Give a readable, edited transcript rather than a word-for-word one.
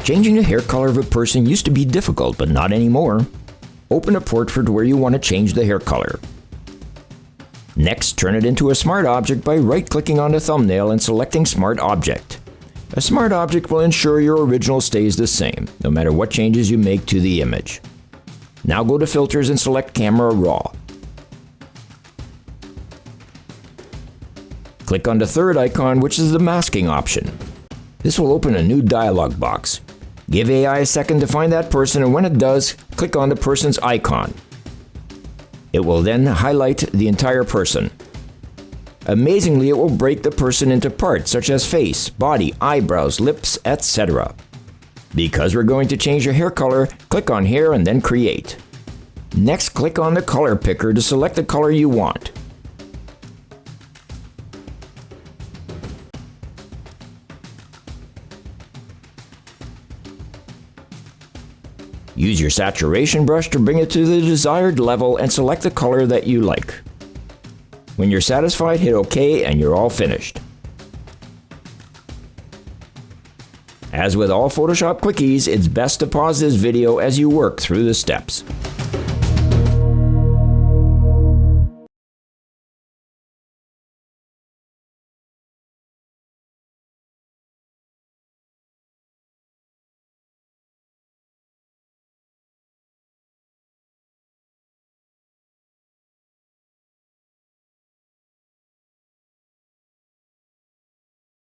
Changing the hair color of a person used to be difficult, but not anymore. Open a portrait where you want to change the hair color. Next, turn it into a smart object by right-clicking on the thumbnail and selecting Smart Object. A smart object will ensure your original stays the same, no matter what changes you make to the image. Now go to Filters and select Camera Raw. Click on the third icon, which is the masking option. This will open a new dialog box. Give AI a second to find that person, and when it does, click on the person's icon. It will then highlight the entire person. Amazingly, it will break the person into parts such as face, body, eyebrows, lips, etc. Because we're going to change your hair color, click on Hair and then Create. Next, click on the color picker to select the color you want. Use your saturation brush to bring it to the desired level and select the color that you like. When you're satisfied, hit OK and you're all finished. As with all Photoshop quickies, it's best to pause this video as you work through the steps.